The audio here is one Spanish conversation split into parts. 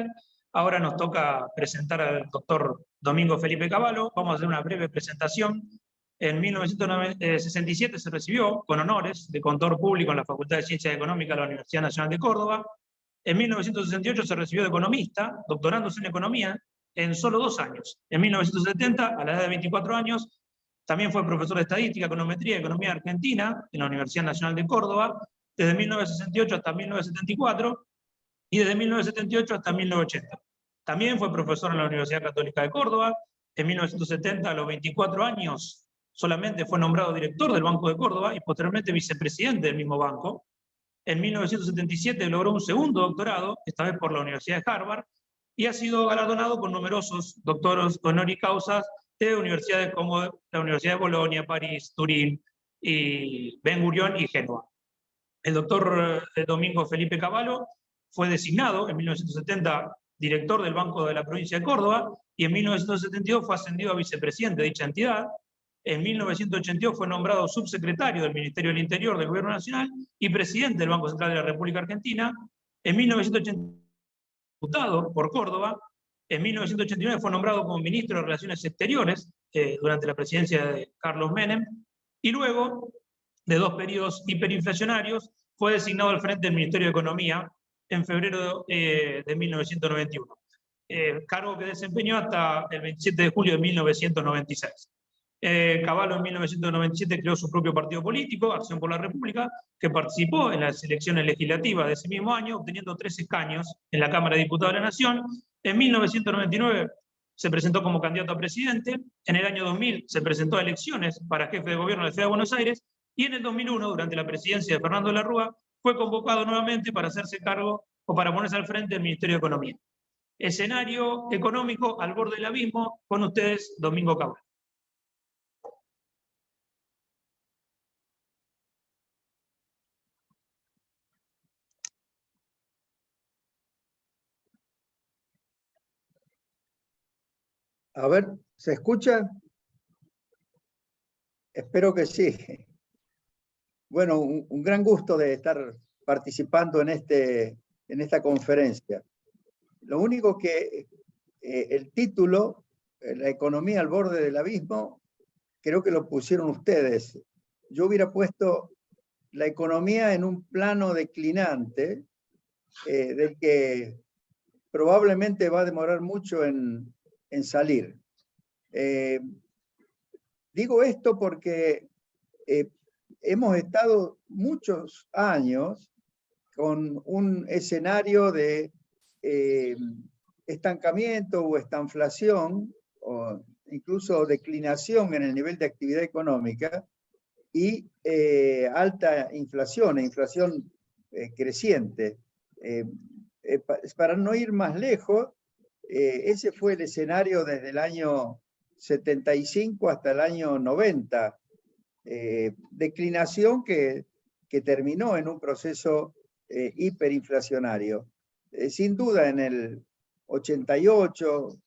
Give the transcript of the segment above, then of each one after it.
social. Ahora nos toca presentar al doctor Domingo Felipe Cavallo. Vamos a hacer una breve presentación. En 1967 se recibió con honores de contador público en la Facultad de Ciencias Económicas de la Universidad Nacional de Córdoba. En 1968 se recibió de economista, doctorándose en economía en solo 2 años. En 1970, a la edad de 24 años, también fue profesor de estadística, econometría y economía argentina en la Universidad Nacional de Córdoba, desde 1968 hasta 1974 y desde 1978 hasta 1980. También fue profesor en la Universidad Católica de Córdoba. En 1970, a los 24 años, solamente fue nombrado director del Banco de Córdoba y posteriormente vicepresidente del mismo banco. En 1977 logró un segundo doctorado, esta vez por la Universidad de Harvard, y ha sido galardonado con numerosos doctoros honoris causas de universidades como la Universidad de Bolonia, París, Turín, y Ben Gurión y Génova. El doctor Domingo Felipe Cavallo fue designado en 1970 director del Banco de la Provincia de Córdoba y en 1972 fue ascendido a vicepresidente de dicha entidad. En 1982 fue nombrado subsecretario del Ministerio del Interior del Gobierno Nacional y presidente del Banco Central de la República Argentina. En 1980 diputado por Córdoba. En 1989 fue nombrado como ministro de Relaciones Exteriores durante la presidencia de Carlos Menem. Y luego de 2 periodos hiperinflacionarios fue designado al frente del Ministerio de Economía en febrero de 1991. Cargo que desempeñó hasta el 27 de julio de 1996. Cavallo en 1997 creó su propio partido político, Acción por la República, que participó en las elecciones legislativas de ese mismo año, obteniendo 3 escaños en la Cámara de Diputados de la Nación. En 1999 se presentó como candidato a presidente. En el año 2000 se presentó a elecciones para jefe de gobierno de la Ciudad de Buenos Aires. Y en el 2001, durante la presidencia de Fernando de la Rúa, fue convocado nuevamente para hacerse cargo o para ponerse al frente del Ministerio de Economía. Escenario económico al borde del abismo. Con ustedes, Domingo Cavallo. A ver, ¿se escucha? Espero que sí. Bueno, un gran gusto de estar participando en esta conferencia. Lo único que el título, La economía al borde del abismo, creo que lo pusieron ustedes. Yo hubiera puesto la economía en un plano declinante, del que probablemente va a demorar mucho en salir. Digo esto porque hemos estado muchos años con un escenario de estancamiento o estanflación, o incluso declinación en el nivel de actividad económica, y alta inflación, inflación creciente. Para no ir más lejos, ese fue el escenario desde el año 75 hasta el año 90, declinación que terminó en un proceso hiperinflacionario. Sin duda en el 88,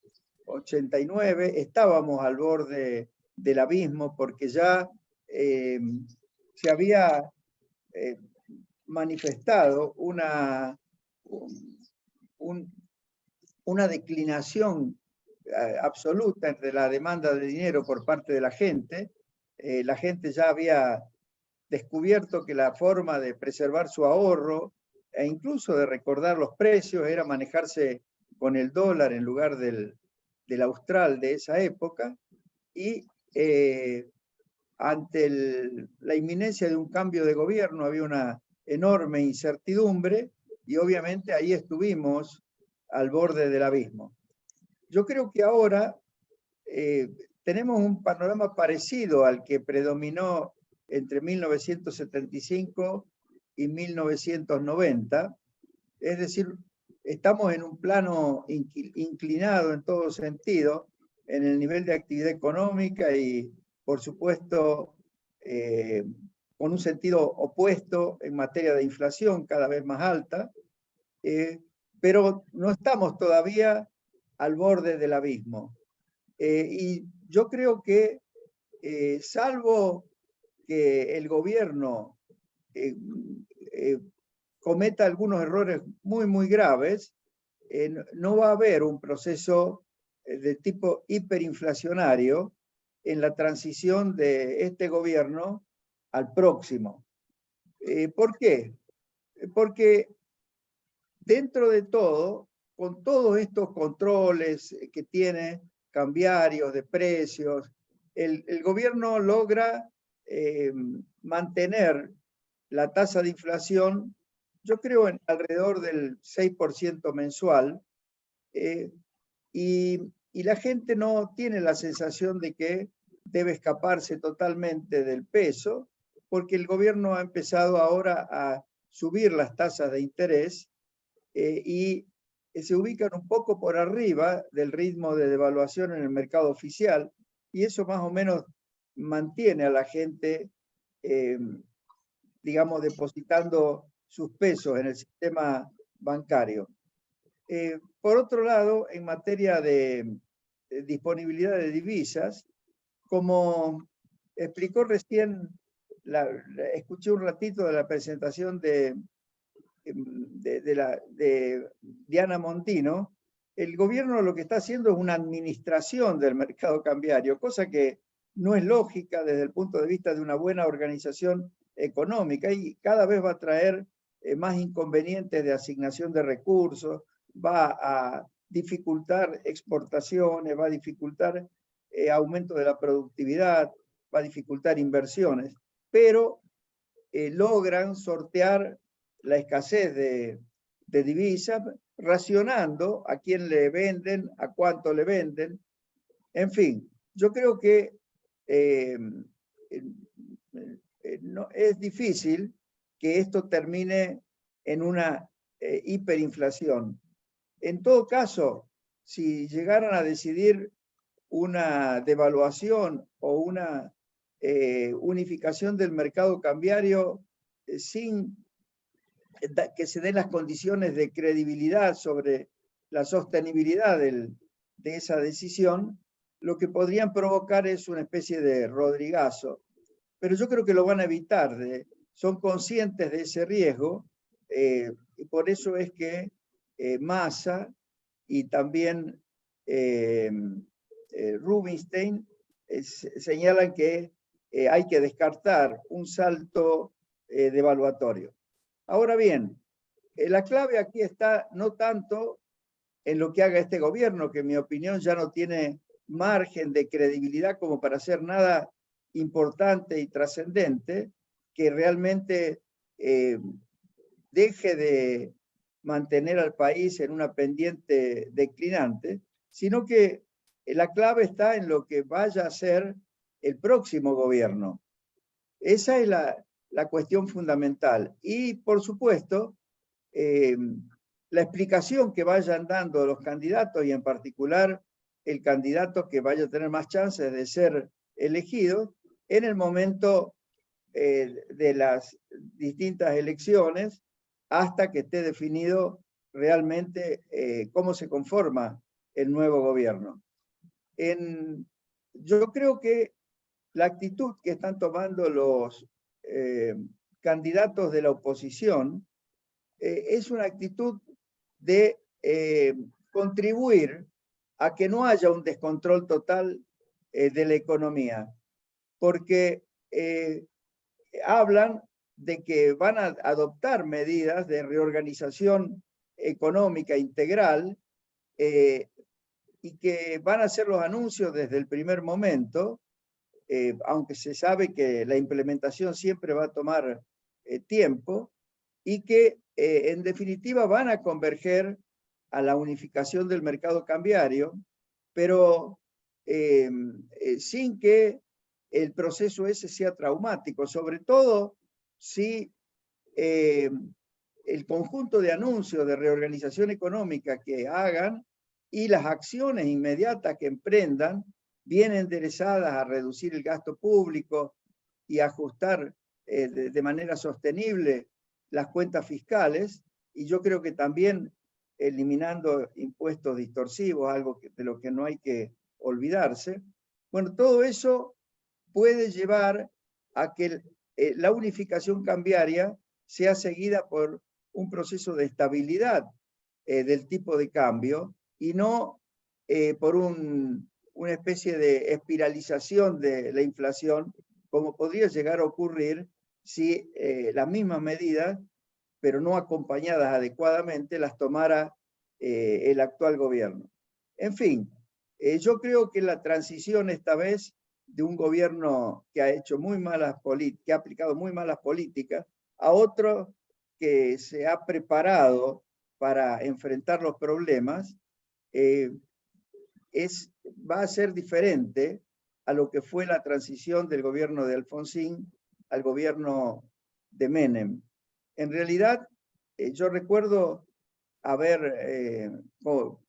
89 estábamos al borde del abismo porque ya se había manifestado una declinación absoluta entre la demanda de dinero por parte de la gente. La gente ya había descubierto que la forma de preservar su ahorro e incluso de recordar los precios era manejarse con el dólar en lugar del austral de esa época, y ante la inminencia de un cambio de gobierno había una enorme incertidumbre y obviamente ahí estuvimos al borde del abismo. Yo creo que ahora tenemos un panorama parecido al que predominó entre 1975 y 1990, es decir, estamos en un plano inclinado en todo sentido, en el nivel de actividad económica y, por supuesto, con un sentido opuesto en materia de inflación cada vez más alta, pero no estamos todavía al borde del abismo. Y yo creo que, salvo que el gobierno cometa algunos errores muy, muy graves, no va a haber un proceso de tipo hiperinflacionario en la transición de este gobierno al próximo. ¿Por qué? Porque dentro de todo, con todos estos controles que tiene cambiarios de precios, el gobierno logra mantener la tasa de inflación, yo creo, en alrededor del 6% mensual, y la gente no tiene la sensación de que debe escaparse totalmente del peso, porque el gobierno ha empezado ahora a subir las tasas de interés y se ubican un poco por arriba del ritmo de devaluación en el mercado oficial, y eso más o menos mantiene a la gente, digamos, depositando sus pesos en el sistema bancario. Por otro lado, en materia de disponibilidad de divisas, como explicó recién, escuché un ratito de la presentación de Diana Montino, el gobierno lo que está haciendo es una administración del mercado cambiario, cosa que no es lógica desde el punto de vista de una buena organización económica, y cada vez va a traer más inconvenientes de asignación de recursos, va a dificultar exportaciones, va a dificultar aumento de la productividad, va a dificultar inversiones, pero logran sortear la escasez de divisas, racionando a quién le venden, a cuánto le venden. En fin, yo creo que no, es difícil que esto termine en una hiperinflación. En todo caso, si llegaran a decidir una devaluación o una unificación del mercado cambiario sin que se den las condiciones de credibilidad sobre la sostenibilidad de esa decisión, lo que podrían provocar es una especie de rodrigazo. Pero yo creo que lo van a evitar, son conscientes de ese riesgo, y por eso es que Massa y también Rubinstein señalan que hay que descartar un salto devaluatorio. Ahora bien, la clave aquí está no tanto en lo que haga este gobierno, que en mi opinión ya no tiene margen de credibilidad como para hacer nada importante y trascendente, que realmente deje de mantener al país en una pendiente declinante, sino que la clave está en lo que vaya a ser el próximo gobierno. Esa es la cuestión fundamental. Y, por supuesto, la explicación que vayan dando los candidatos, y en particular el candidato que vaya a tener más chances de ser elegido en el momento de las distintas elecciones, hasta que esté definido realmente cómo se conforma el nuevo gobierno. Yo creo que la actitud que están tomando los candidatos de la oposición es una actitud de contribuir a que no haya un descontrol total de la economía, porque hablan de que van a adoptar medidas de reorganización económica integral y que van a hacer los anuncios desde el primer momento, aunque se sabe que la implementación siempre va a tomar tiempo, y que en definitiva van a converger a la unificación del mercado cambiario, pero sin que el proceso ese sea traumático, sobre todo si el conjunto de anuncios de reorganización económica que hagan y las acciones inmediatas que emprendan vienen enderezadas a reducir el gasto público y ajustar de manera sostenible las cuentas fiscales, y yo creo que también eliminando impuestos distorsivos, algo de lo que no hay que olvidarse. Bueno, todo eso puede llevar a que la unificación cambiaria sea seguida por un proceso de estabilidad del tipo de cambio y no por una especie de espiralización de la inflación, como podría llegar a ocurrir si las mismas medidas, pero no acompañadas adecuadamente, las tomara el actual gobierno. En fin, yo creo que la transición esta vez de un gobierno que ha hecho que ha aplicado muy malas políticas a otro que se ha preparado para enfrentar los problemas, va a ser diferente a lo que fue la transición del gobierno de Alfonsín al gobierno de Menem. En realidad, yo recuerdo haber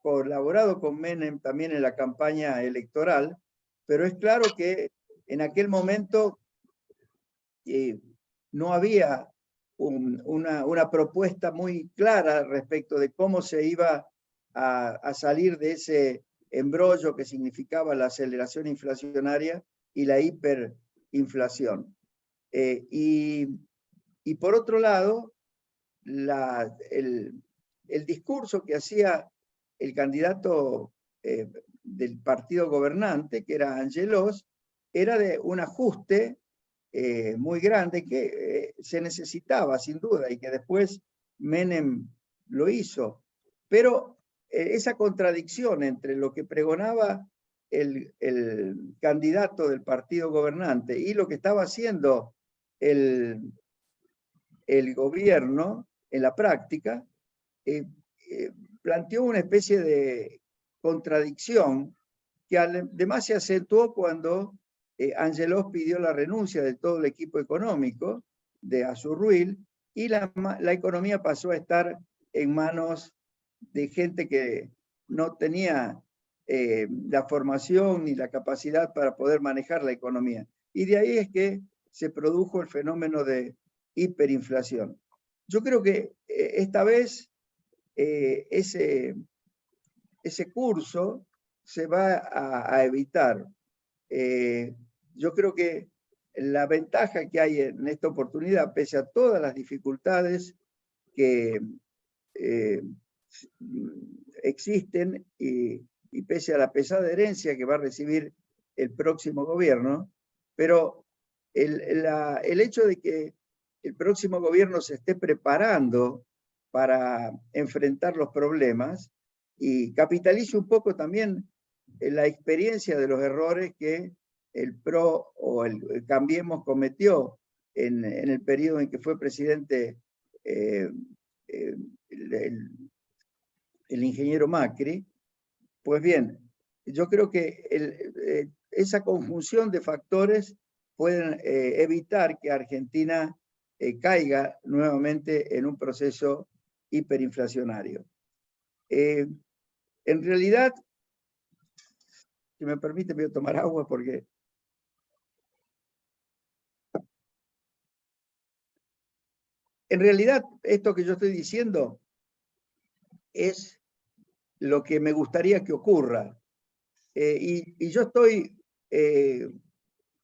colaborado con Menem también en la campaña electoral, pero es claro que en aquel momento no había una propuesta muy clara respecto de cómo se iba a salir de ese embrollo que significaba la aceleración inflacionaria y la hiperinflación. Y por otro lado, el discurso que hacía el candidato del partido gobernante, que era Angelos, era de un ajuste muy grande que se necesitaba sin duda y que después Menem lo hizo. Pero esa contradicción entre lo que pregonaba el candidato del partido gobernante y lo que estaba haciendo el gobierno en la práctica, planteó una especie de contradicción que además se acentuó cuando Angelos pidió la renuncia de todo el equipo económico de Azurruil y la economía pasó a estar en manos de gente que no tenía la formación ni la capacidad para poder manejar la economía. Y de ahí es que se produjo el fenómeno de hiperinflación. Yo creo que esta vez ese curso se va a evitar. Yo creo que la ventaja que hay en esta oportunidad, pese a todas las dificultades que existen y pese a la pesada herencia que va a recibir el próximo gobierno, pero el hecho de que el próximo gobierno se esté preparando para enfrentar los problemas y capitalice un poco también la experiencia de los errores que el PRO o el Cambiemos cometió en el periodo en que fue presidente el ingeniero Macri. Pues bien, yo creo que esa conjunción de factores pueden evitar que Argentina caiga nuevamente en un proceso hiperinflacionario. En realidad, si me permite, voy a tomar agua porque... En realidad, esto que yo estoy diciendo es lo que me gustaría que ocurra. Y yo estoy,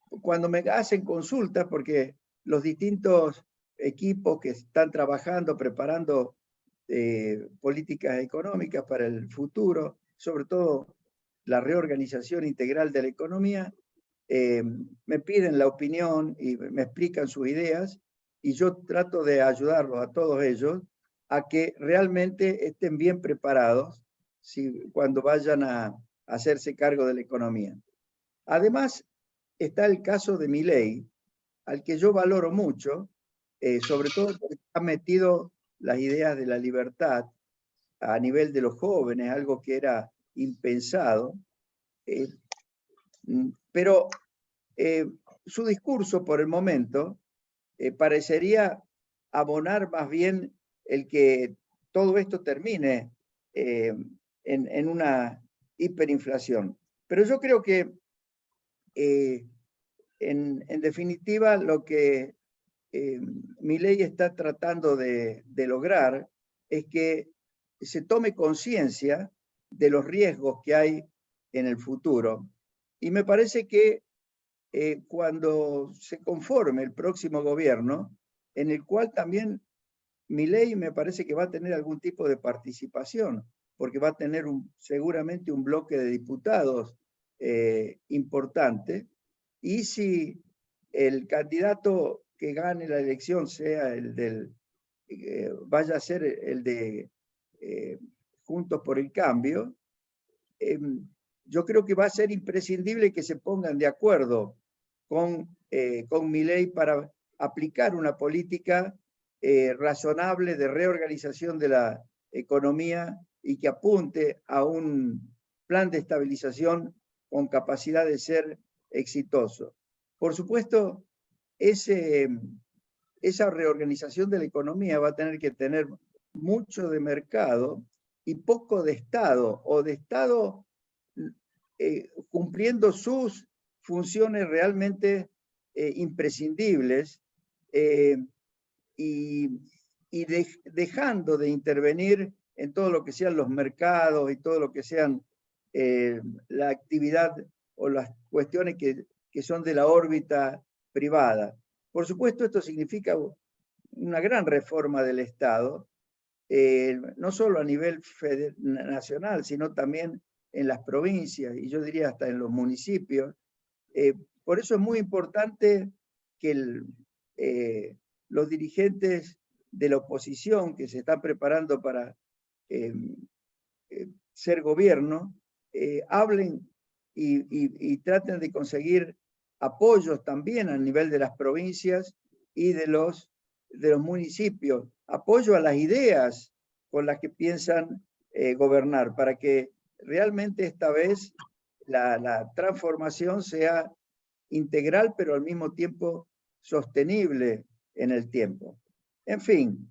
cuando me hacen consultas, porque los distintos equipos que están trabajando, preparando políticas económicas para el futuro, sobre todo la reorganización integral de la economía, me piden la opinión y me explican sus ideas y yo trato de ayudarlos a todos ellos a que realmente estén bien preparados cuando vayan a hacerse cargo de la economía. Además, está el caso de Milei, al que yo valoro mucho, sobre todo porque ha metido las ideas de la libertad a nivel de los jóvenes, algo que era impensado. Pero su discurso por el momento parecería abonar más bien el que todo esto termine en una hiperinflación. Pero yo creo que en definitiva lo que Milei está tratando de lograr es que se tome conciencia de los riesgos que hay en el futuro. Y me parece que cuando se conforme el próximo gobierno, en el cual también Milei me parece que va a tener algún tipo de participación, porque va a tener seguramente un bloque de diputados importante, y si el candidato que gane la elección sea el del, vaya a ser el de Juntos por el Cambio, yo creo que va a ser imprescindible que se pongan de acuerdo con Milei para aplicar una política razonable de reorganización de la economía y que apunte a un plan de estabilización con capacidad de ser exitoso. Por supuesto, esa reorganización de la economía va a tener que tener mucho de mercado y poco de Estado, o de Estado cumpliendo sus funciones realmente imprescindibles y dejando de intervenir en todo lo que sean los mercados y todo lo que sean la actividad o las cuestiones que son de la órbita privada. Por supuesto, esto significa una gran reforma del Estado, no solo a nivel nacional, sino también en las provincias y yo diría hasta en los municipios. Por eso es muy importante que los dirigentes de la oposición que se están preparando para ser gobierno, hablen y traten de conseguir apoyos también a nivel de las provincias y de los municipios, apoyo a las ideas con las que piensan gobernar, para que realmente esta vez la transformación sea integral, pero al mismo tiempo sostenible en el tiempo. En fin,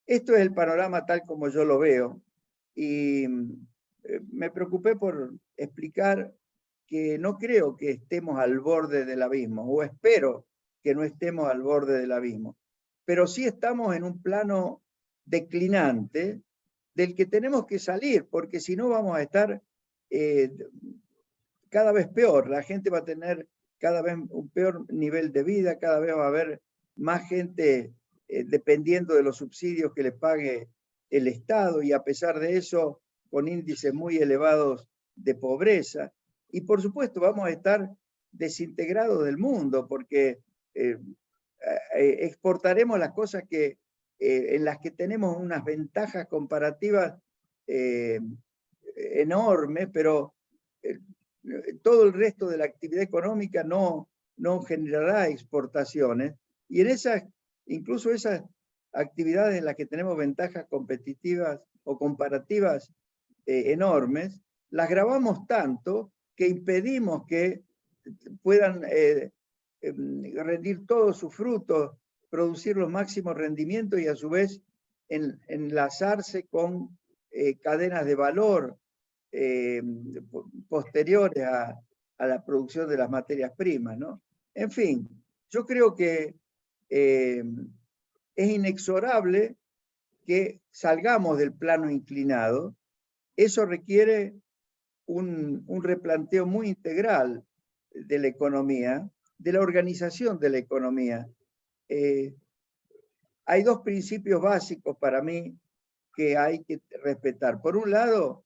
esto es el panorama tal como yo lo veo, y me preocupé por explicar que no creo que estemos al borde del abismo, o espero que no estemos al borde del abismo, pero sí estamos en un plano declinante del que tenemos que salir, porque si no vamos a estar cada vez peor. La gente va a tener cada vez un peor nivel de vida, cada vez va a haber más gente dependiendo de los subsidios que le pague el Estado, y a pesar de eso con índices muy elevados de pobreza. Y por supuesto vamos a estar desintegrados del mundo, porque exportaremos las cosas en las que tenemos unas ventajas comparativas enormes, pero todo el resto de la actividad económica no generará exportaciones, y incluso esas actividades en las que tenemos ventajas competitivas o comparativas enormes, las gravamos tanto que impedimos que puedan rendir todos sus frutos, producir los máximos rendimientos y a su vez enlazarse con cadenas de valor posteriores a la producción de las materias primas, ¿no? En fin, yo creo que es inexorable que salgamos del plano inclinado. Eso requiere un replanteo muy integral de la economía, de la organización de la economía. Hay dos principios básicos para mí que hay que respetar. Por un lado,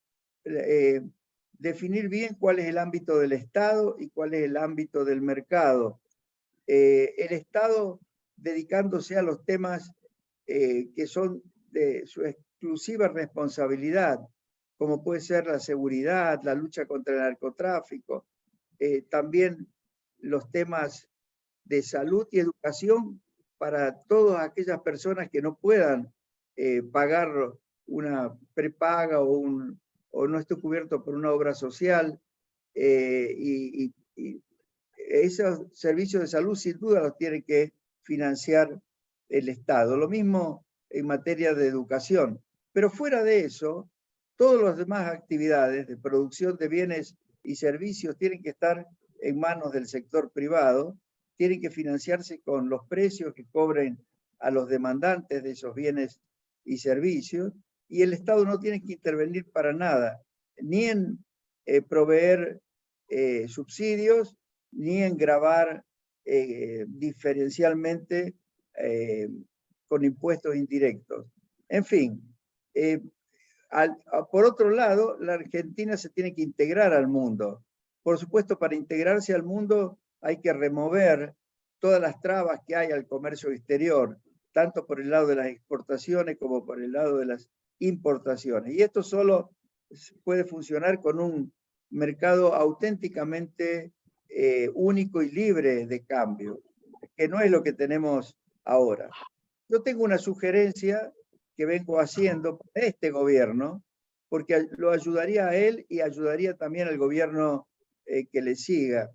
definir bien cuál es el ámbito del Estado y cuál es el ámbito del mercado. El Estado dedicándose a los temas que son de su exclusiva responsabilidad, como puede ser la seguridad, la lucha contra el narcotráfico, también los temas de salud y educación para todas aquellas personas que no puedan pagar una prepaga o no esté cubierto por una obra social, y esos servicios de salud sin duda los tiene que financiar el Estado. Lo mismo en materia de educación. Pero fuera de eso, todas las demás actividades de producción de bienes y servicios tienen que estar en manos del sector privado, tienen que financiarse con los precios que cobren a los demandantes de esos bienes y servicios, y el Estado no tiene que intervenir para nada, ni en proveer subsidios, ni en gravar diferencialmente con impuestos indirectos. En fin, por otro lado, la Argentina se tiene que integrar al mundo. Por supuesto, para integrarse al mundo hay que remover todas las trabas que hay al comercio exterior, tanto por el lado de las exportaciones como por el lado de las importaciones. Y esto solo puede funcionar con un mercado auténticamente único y libre de cambio, que no es lo que tenemos ahora. Yo tengo una sugerencia que vengo haciendo para este gobierno, porque lo ayudaría a él y ayudaría también al gobierno que le siga.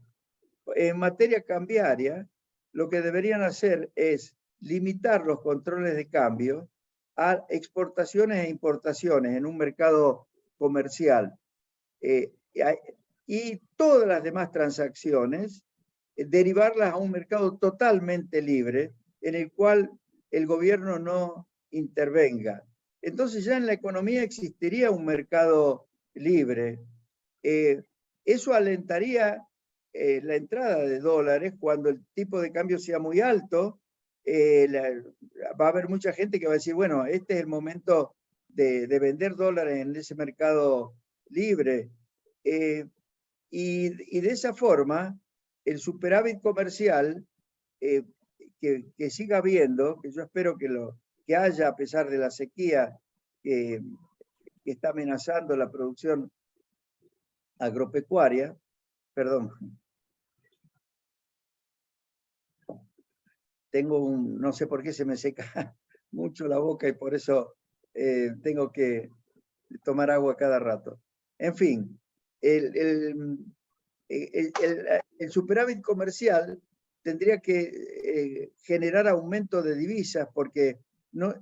En materia cambiaria, lo que deberían hacer es limitar los controles de cambio a exportaciones e importaciones en un mercado comercial. Y todas las demás transacciones, derivarlas a un mercado totalmente libre, en el cual el gobierno no intervenga. Entonces ya en la economía existiría un mercado libre. Eso alentaría la entrada de dólares cuando el tipo de cambio sea muy alto. Va a haber mucha gente que va a decir, bueno, este es el momento de vender dólares en ese mercado libre. Y de esa forma, el superávit comercial que siga habiendo, que yo espero que haya a pesar de la sequía que está amenazando la producción agropecuaria, perdón, no sé por qué se me seca mucho la boca y por eso tengo que tomar agua cada rato. En fin, el superávit comercial tendría que generar aumento de divisas porque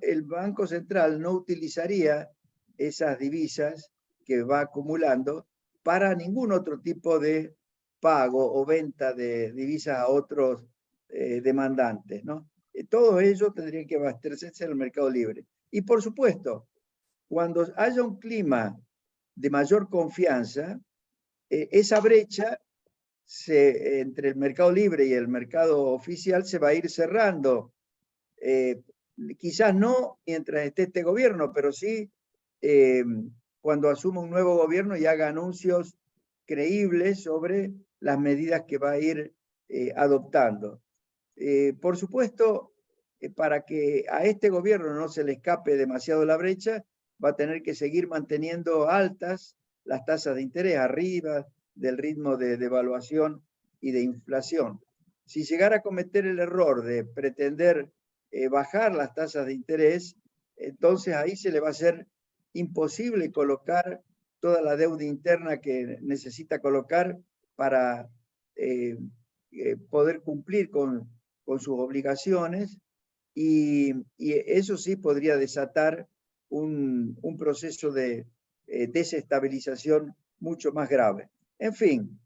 el Banco Central no utilizaría esas divisas que va acumulando para ningún otro tipo de pago o venta de divisas a otros demandantes, ¿no? Todo ello tendría que abastecerse en el mercado libre. Y por supuesto, cuando haya un clima de mayor confianza, esa brecha entre el mercado libre y el mercado oficial se va a ir cerrando. Quizás no mientras esté este gobierno, pero sí cuando asuma un nuevo gobierno y haga anuncios creíbles sobre las medidas que va a ir adoptando. Por supuesto, para que a este gobierno no se le escape demasiado la brecha, va a tener que seguir manteniendo altas las tasas de interés, arriba del ritmo de devaluación y de inflación. Si llegara a cometer el error de pretender bajar las tasas de interés, entonces ahí se le va a hacer imposible colocar toda la deuda interna que necesita colocar para poder cumplir con sus obligaciones y eso sí podría desatar un proceso de desestabilización mucho más grave. En fin,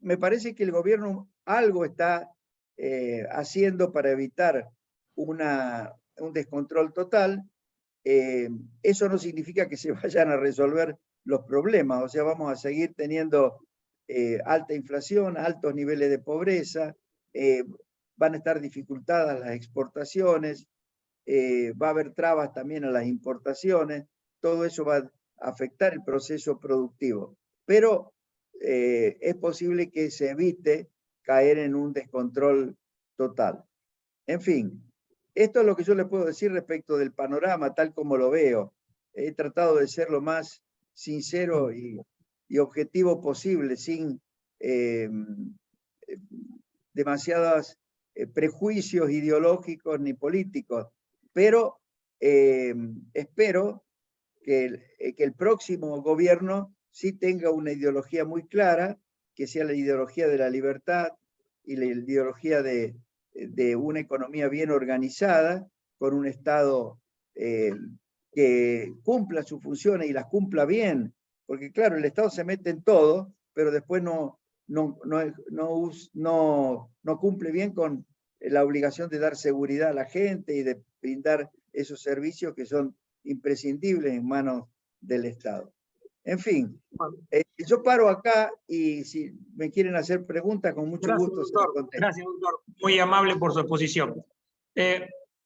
me parece que el gobierno algo está haciendo para evitar un descontrol total. Eso no significa que se vayan a resolver los problemas, o sea, vamos a seguir teniendo alta inflación, altos niveles de pobreza, van a estar dificultadas las exportaciones, va a haber trabas también a las importaciones, todo eso va a afectar el proceso productivo. Pero es posible que se evite caer en un descontrol total. En fin, esto es lo que yo le puedo decir respecto del panorama tal como lo veo. He tratado de ser lo más sincero y objetivo posible, sin demasiados prejuicios ideológicos ni políticos, pero espero que el próximo gobierno sí tenga una ideología muy clara, que sea la ideología de la libertad y la ideología de una economía bien organizada, con un Estado que cumpla sus funciones y las cumpla bien, porque claro, el Estado se mete en todo, pero después no cumple bien con la obligación de dar seguridad a la gente y de brindar esos servicios que son imprescindibles en manos del Estado. En fin, yo paro acá y si me quieren hacer preguntas, con mucho gusto se las contesto. Gracias, doctor. Muy amable por su exposición.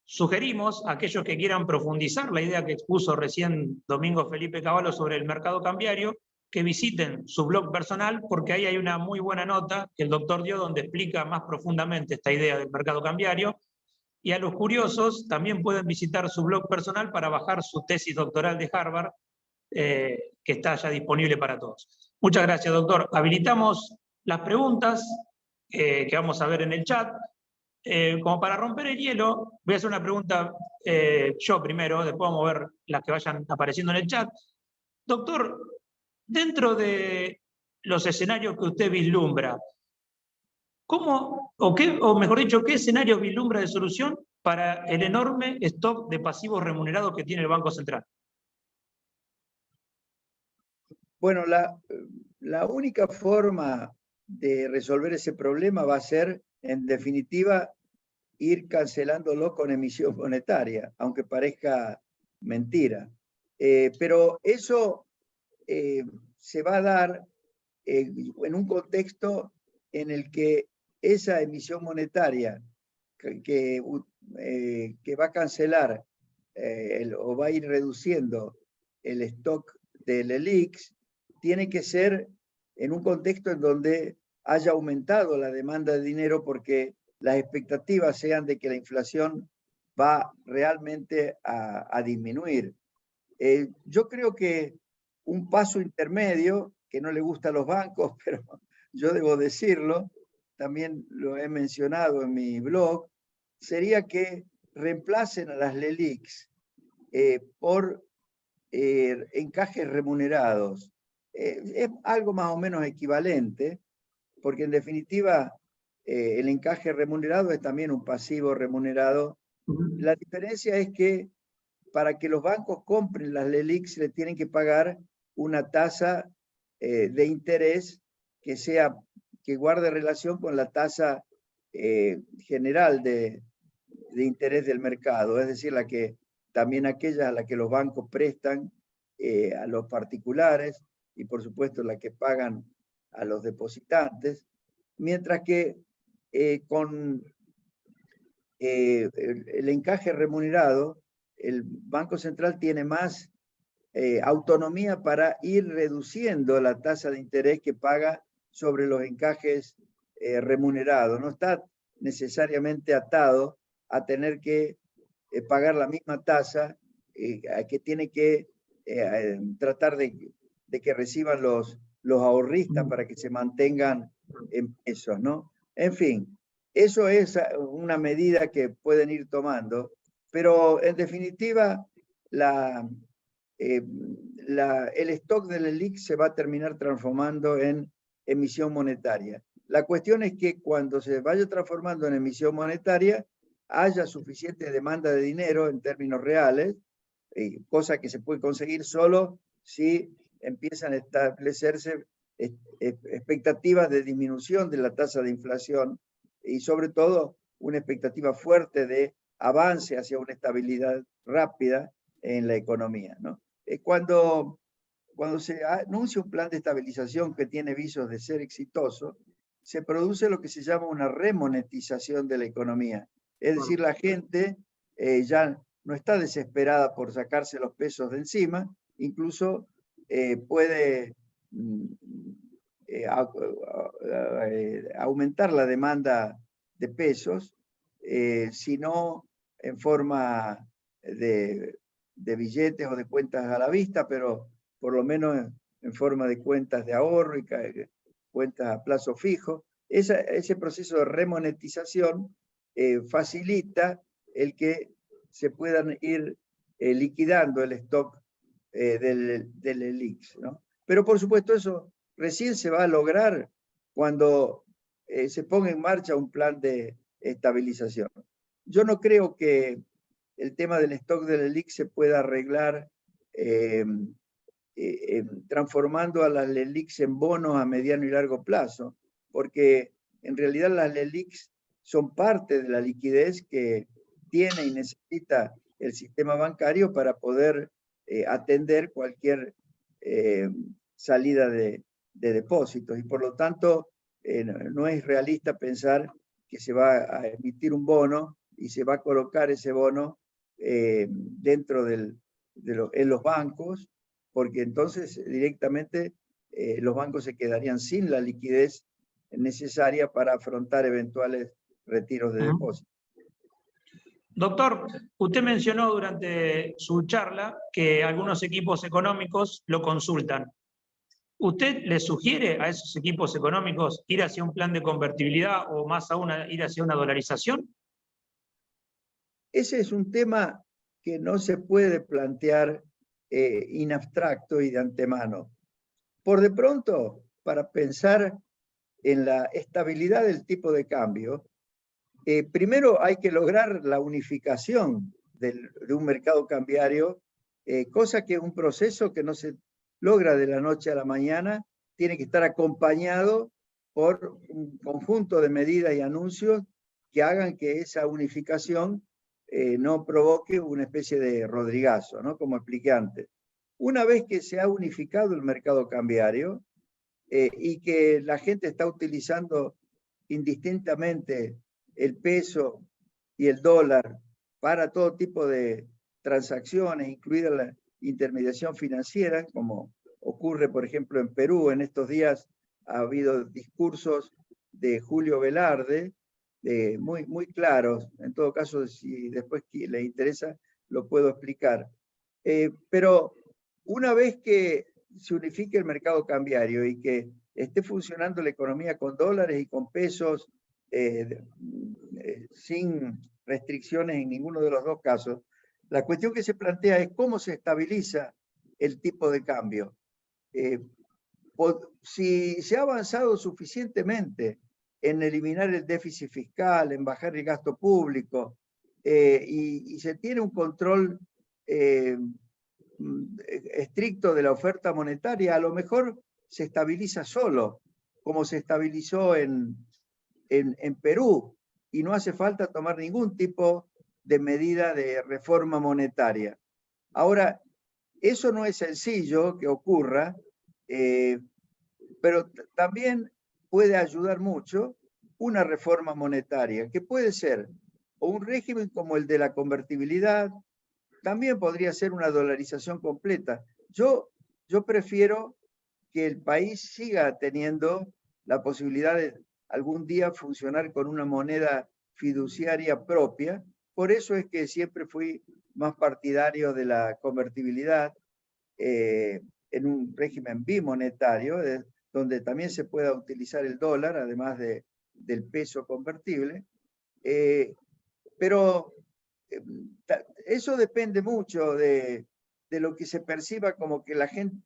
Sugerimos a aquellos que quieran profundizar la idea que expuso recién Domingo Felipe Cavallo sobre el mercado cambiario, que visiten su blog personal, porque ahí hay una muy buena nota que el doctor dio donde explica más profundamente esta idea del mercado cambiario. Y a los curiosos también pueden visitar su blog personal para bajar su tesis doctoral de Harvard, que está ya disponible para todos. Muchas gracias, doctor. Habilitamos las preguntas que vamos a ver en el chat. Como para romper el hielo, voy a hacer una pregunta yo primero, después vamos a ver las que vayan apareciendo en el chat. Doctor, dentro de los escenarios que usted vislumbra, ¿cómo, o mejor dicho, qué escenarios vislumbra de solución para el enorme stock de pasivos remunerados que tiene el Banco Central? Bueno, la única forma de resolver ese problema va a ser, en definitiva, ir cancelándolo con emisión monetaria, aunque parezca mentira. Pero eso se va a dar en un contexto en el que esa emisión monetaria que va a cancelar o va a ir reduciendo el stock del ELIX, tiene que ser en un contexto en donde haya aumentado la demanda de dinero porque las expectativas sean de que la inflación va realmente a disminuir. Yo creo que un paso intermedio, que no le gusta a los bancos, pero yo debo decirlo, también lo he mencionado en mi blog, sería que reemplacen a las LELIQs por encajes remunerados. Es algo más o menos equivalente, porque en definitiva el encaje remunerado es también un pasivo remunerado. La diferencia es que para que los bancos compren las LELIQs le tienen que pagar una tasa de interés que guarde relación con la tasa general de interés del mercado, es decir, también aquella a la que los bancos prestan a los particulares y por supuesto la que pagan a los depositantes, mientras que con el encaje remunerado, el Banco Central tiene más autonomía para ir reduciendo la tasa de interés que paga sobre los encajes remunerados. No está necesariamente atado a tener que pagar la misma tasa que tiene que tratar de que reciban los ahorristas para que se mantengan en pesos, ¿no? En fin, eso es una medida que pueden ir tomando, pero en definitiva el stock del ELIC se va a terminar transformando en emisión monetaria. La cuestión es que cuando se vaya transformando en emisión monetaria, haya suficiente demanda de dinero en términos reales, cosa que se puede conseguir solo si empiezan a establecerse expectativas de disminución de la tasa de inflación y sobre todo una expectativa fuerte de avance hacia una estabilidad rápida en la economía, ¿no? Cuando se anuncia un plan de estabilización que tiene visos de ser exitoso, se produce lo que se llama una remonetización de la economía. Es decir, la gente ya no está desesperada por sacarse los pesos de encima, incluso puede aumentar la demanda de pesos, sino en forma de billetes o de cuentas a la vista, pero por lo menos en forma de cuentas de ahorro y cuentas a plazo fijo. Ese proceso de remonetización facilita el que se puedan ir liquidando el stock del ELIX, ¿no? Pero por supuesto eso recién se va a lograr cuando se ponga en marcha un plan de estabilización. Yo no creo que el tema del stock del ELIC se pueda arreglar transformando a las LELICs en bonos a mediano y largo plazo, porque en realidad las LELICs son parte de la liquidez que tiene y necesita el sistema bancario para poder atender cualquier salida de depósitos y por lo tanto no es realista pensar que se va a emitir un bono y se va a colocar ese bono dentro en los bancos, porque entonces directamente los bancos se quedarían sin la liquidez necesaria para afrontar eventuales retiros de depósito. Doctor, usted mencionó durante su charla que algunos equipos económicos lo consultan. ¿Usted le sugiere a esos equipos económicos ir hacia un plan de convertibilidad o más aún ir hacia una dolarización? Ese es un tema que no se puede plantear in abstracto y de antemano. Por de pronto, para pensar en la estabilidad del tipo de cambio, primero hay que lograr la unificación de un mercado cambiario, cosa que es un proceso que no se logra de la noche a la mañana, tiene que estar acompañado por un conjunto de medidas y anuncios que hagan que esa unificación no provoque una especie de rodrigazo, ¿no? Como expliqué antes. Una vez que se ha unificado el mercado cambiario y que la gente está utilizando indistintamente el peso y el dólar para todo tipo de transacciones, incluida la intermediación financiera, como ocurre, por ejemplo, en Perú. En estos días ha habido discursos de Julio Velarde muy claros. En todo caso, si después le interesa, lo puedo explicar. Pero una vez que se unifique el mercado cambiario y que esté funcionando la economía con dólares y con pesos sin restricciones en ninguno de los dos casos, la cuestión que se plantea es cómo se estabiliza el tipo de cambio. Si se ha avanzado suficientemente en eliminar el déficit fiscal, en bajar el gasto público, y se tiene un control estricto de la oferta monetaria, a lo mejor se estabiliza solo, como se estabilizó en Perú, y no hace falta tomar ningún tipo de medida de reforma monetaria. Ahora, eso no es sencillo que ocurra, pero también puede ayudar mucho una reforma monetaria, que puede ser o un régimen como el de la convertibilidad, también podría ser una dolarización completa. Yo prefiero que el país siga teniendo la posibilidad de algún día funcionar con una moneda fiduciaria propia. Por eso es que siempre fui más partidario de la convertibilidad en un régimen bimonetario, donde también se pueda utilizar el dólar, además del peso convertible. Pero eso depende mucho de lo que se perciba como que la gente,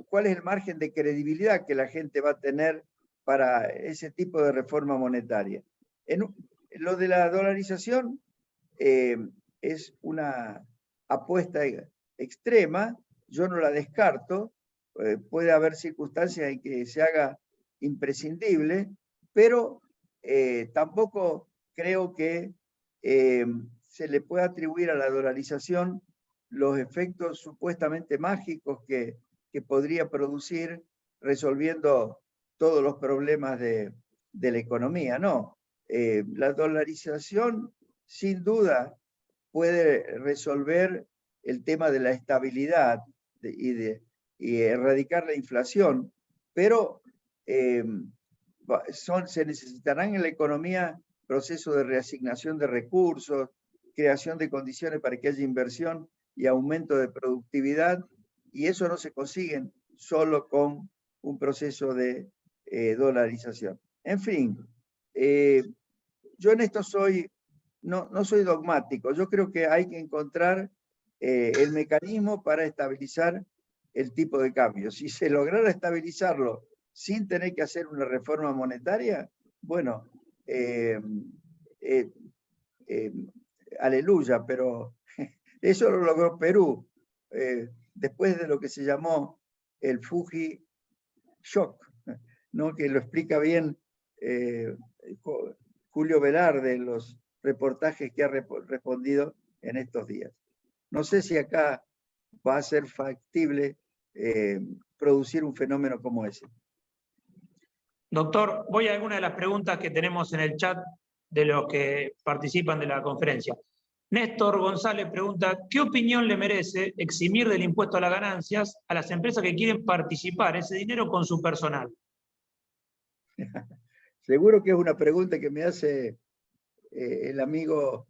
cuál es el margen de credibilidad que la gente va a tener para ese tipo de reforma monetaria. Lo de la dolarización es una apuesta extrema, yo no la descarto, puede haber circunstancias en que se haga imprescindible, pero tampoco creo que se le pueda atribuir a la dolarización los efectos supuestamente mágicos que podría producir resolviendo todos los problemas de la economía. No, la dolarización sin duda puede resolver el tema de la estabilidad y erradicar la inflación, pero se necesitarán en la economía procesos de reasignación de recursos, creación de condiciones para que haya inversión y aumento de productividad, y eso no se consigue solo con un proceso de dolarización. En fin, yo en esto no soy dogmático. Yo creo que hay que encontrar el mecanismo para estabilizar el tipo de cambio. Si se lograra estabilizarlo sin tener que hacer una reforma monetaria, bueno, aleluya, pero eso lo logró Perú después de lo que se llamó el Fuji Shock, ¿no? Que lo explica bien Julio Velarde en los reportajes que ha respondido en estos días. No sé si acá va a ser factible producir un fenómeno como ese. Doctor, voy a alguna de las preguntas que tenemos en el chat de los que participan de la conferencia. Néstor González pregunta, ¿qué opinión le merece eximir del impuesto a las ganancias a las empresas que quieren participar ese dinero con su personal? Seguro que es una pregunta que me hace el amigo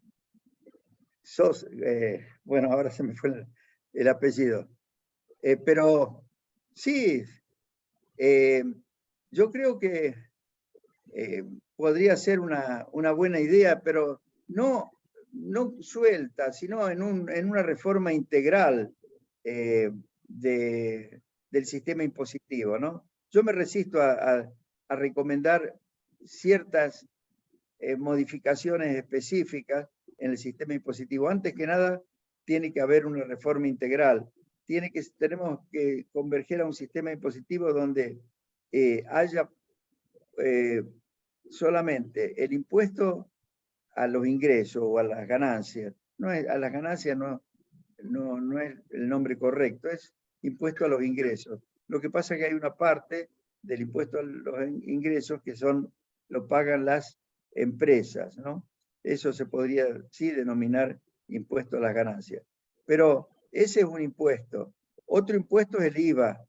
bueno, ahora se me fue el apellido. Pero sí, yo creo que podría ser una buena idea, pero no suelta, sino en una reforma integral del sistema impositivo, ¿no? Yo me resisto a recomendar ciertas modificaciones específicas en el sistema impositivo. Antes que nada, tiene que haber una reforma integral. Tenemos que converger a un sistema impositivo donde haya solamente el impuesto a los ingresos o a las ganancias. A las ganancias no es el nombre correcto, es impuesto a los ingresos. Lo que pasa es que hay una parte del impuesto a los ingresos que lo pagan las empresas, ¿no? Eso se podría sí denominar impuesto a las ganancias. Pero ese es un impuesto. Otro impuesto es el IVA.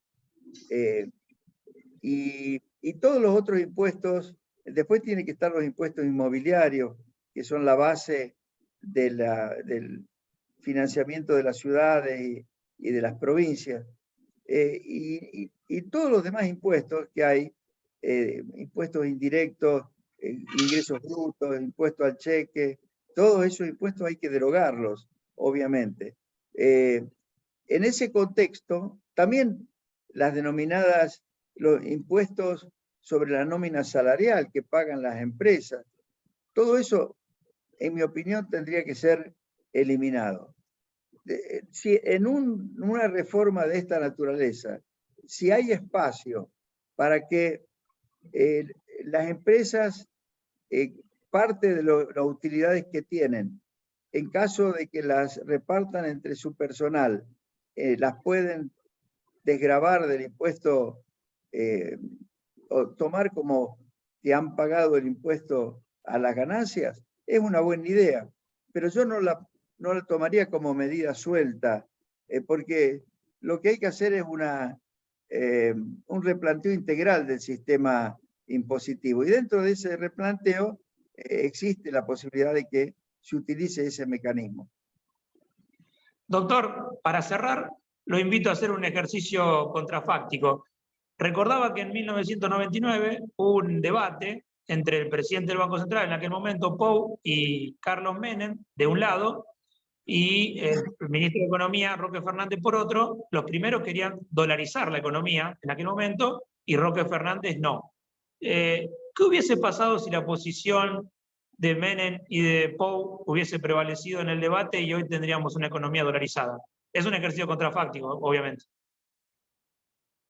Y todos los otros impuestos, después tienen que estar los impuestos inmobiliarios, que son la base del financiamiento de las ciudades y de las provincias. Y todos los demás impuestos que hay, impuestos indirectos, ingresos brutos, impuesto al cheque, todos esos impuestos hay que derogarlos, obviamente. En ese contexto, también las denominadas, los impuestos sobre la nómina salarial que pagan las empresas, todo eso, en mi opinión, tendría que ser eliminado. Si en una reforma de esta naturaleza, si hay espacio para que las empresas, parte de las utilidades que tienen, en caso de que las repartan entre su personal, las pueden desgravar del impuesto o tomar como que han pagado el impuesto a las ganancias, es una buena idea. Pero yo no la tomaría como medida suelta, porque lo que hay que hacer es un replanteo integral del sistema impositivo. Y dentro de ese replanteo existe la posibilidad de que se utilice ese mecanismo. Doctor, para cerrar, lo invito a hacer un ejercicio contrafáctico. Recordaba que en 1999 hubo un debate entre el presidente del Banco Central, en aquel momento Pou, y Carlos Menem, de un lado, y el ministro de Economía, Roque Fernández, por otro. Los primeros querían dolarizar la economía en aquel momento, y Roque Fernández no. ¿Qué hubiese pasado si la posición de Menem y de Pou hubiese prevalecido en el debate y hoy tendríamos una economía dolarizada? Es un ejercicio contrafáctico, obviamente.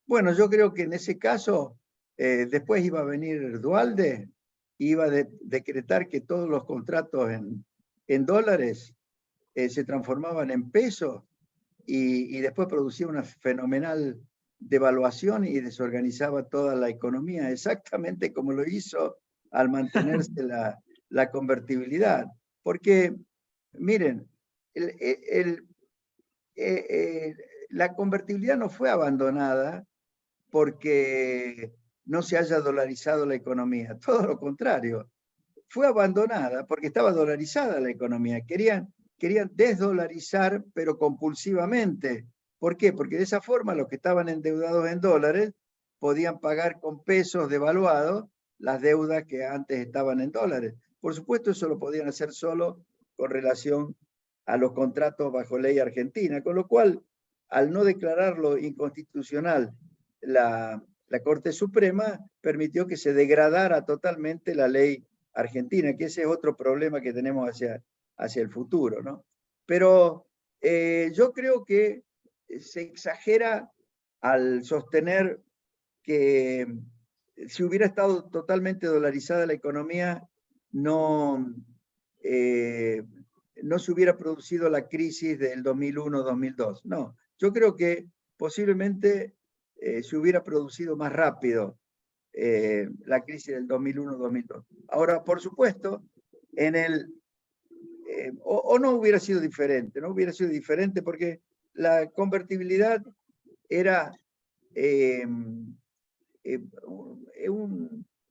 Bueno, yo creo que en ese caso, después iba a venir Duhalde, iba a decretar que todos los contratos en dólares se transformaban en pesos y después producía una fenomenal devaluación y desorganizaba toda la economía, exactamente como lo hizo al mantenerse la convertibilidad. Porque, miren, la convertibilidad no fue abandonada porque no se haya dolarizado la economía, todo lo contrario, fue abandonada porque estaba dolarizada la economía. Querían desdolarizar, pero compulsivamente. ¿Por qué? Porque de esa forma los que estaban endeudados en dólares podían pagar con pesos devaluados las deudas que antes estaban en dólares. Por supuesto, eso lo podían hacer solo con relación a los contratos bajo ley argentina, con lo cual, al no declararlo inconstitucional la Corte Suprema, permitió que se degradara totalmente la ley argentina, que ese es otro problema que tenemos hacia el futuro, ¿no? Pero yo creo que se exagera al sostener que si hubiera estado totalmente dolarizada la economía, no se hubiera producido la crisis del 2001-2002. No, yo creo que posiblemente se hubiera producido más rápido la crisis del 2001-2002. Ahora, por supuesto, en el, o no hubiera sido diferente, no hubiera sido diferente porque la convertibilidad era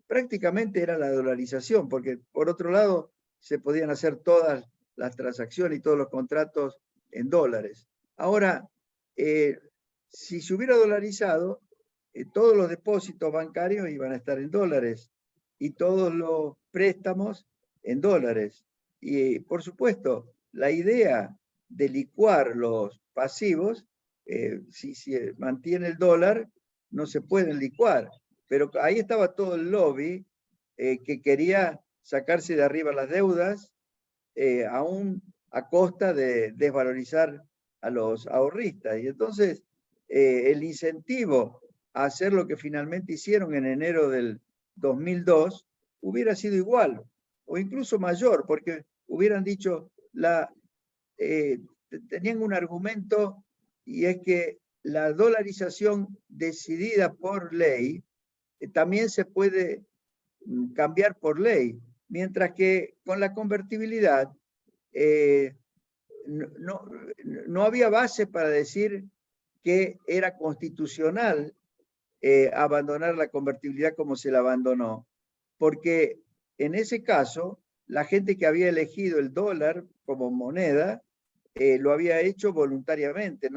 prácticamente era la dolarización, porque por otro lado se podían hacer todas las transacciones y todos los contratos en dólares. Ahora, si se hubiera dolarizado, todos los depósitos bancarios iban a estar en dólares y todos los préstamos en dólares. Y por supuesto, la idea de licuar los pasivos, si se mantiene el dólar, no se pueden licuar. Pero ahí estaba todo el lobby que quería sacarse de arriba las deudas, aún a costa de desvalorizar a los ahorristas. Y entonces el incentivo a hacer lo que finalmente hicieron en enero del 2002 hubiera sido igual o incluso mayor, porque hubieran dicho, tenían un argumento, y es que la dolarización decidida por ley también se puede cambiar por ley, mientras que con la convertibilidad no había base para decir que era constitucional abandonar la convertibilidad como se la abandonó, porque en ese caso la gente que había elegido el dólar como moneda lo había hecho voluntariamente,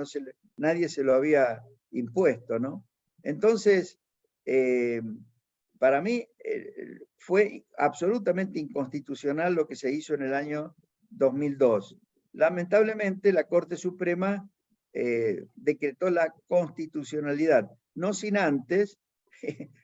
nadie se lo había impuesto, ¿no? Entonces, para mí fue absolutamente inconstitucional lo que se hizo en el año 2002. Lamentablemente, la Corte Suprema decretó la constitucionalidad, no sin antes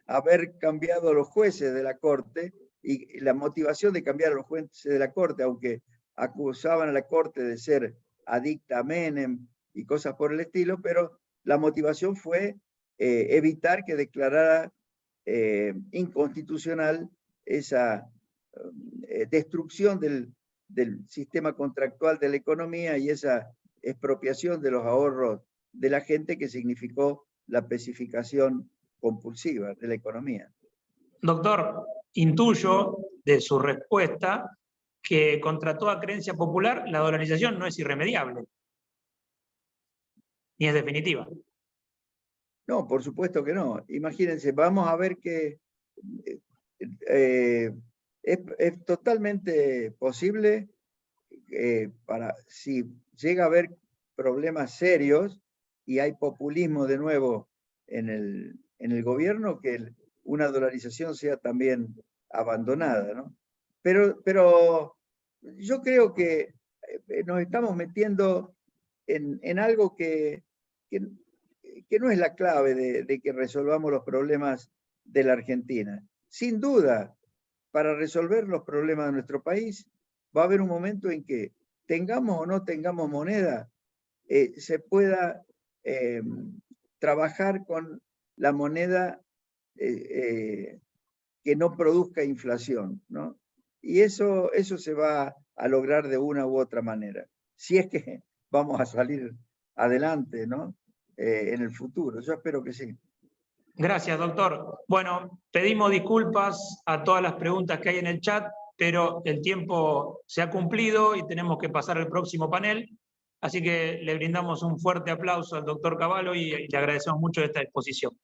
haber cambiado a los jueces de la Corte, y la motivación de cambiar a los jueces de la Corte, aunque acusaban a la Corte de ser adicta a Menem y cosas por el estilo, pero la motivación fue evitar que declarara inconstitucional esa destrucción del sistema contractual de la economía y esa expropiación de los ahorros de la gente que significó la especificación compulsiva de la economía. Doctor, intuyo de su respuesta que contra toda creencia popular la dolarización no es irremediable, ni es definitiva. No, por supuesto que no. Imagínense, vamos a ver que es totalmente posible si llega a haber problemas serios y hay populismo de nuevo en el gobierno, que una dolarización sea también abandonada, ¿no? Pero yo creo que nos estamos metiendo en algo que no es la clave de que resolvamos los problemas de la Argentina. Sin duda, para resolver los problemas de nuestro país, va a haber un momento en que tengamos o no tengamos moneda, se pueda trabajar con la moneda que no produzca inflación, ¿no? Y eso se va a lograr de una u otra manera, si es que vamos a salir adelante, ¿no? En el futuro. Yo espero que sí. Gracias, doctor. Bueno, pedimos disculpas a todas las preguntas que hay en el chat, pero el tiempo se ha cumplido y tenemos que pasar al próximo panel. Así que le brindamos un fuerte aplauso al doctor Cavallo y le agradecemos mucho esta exposición.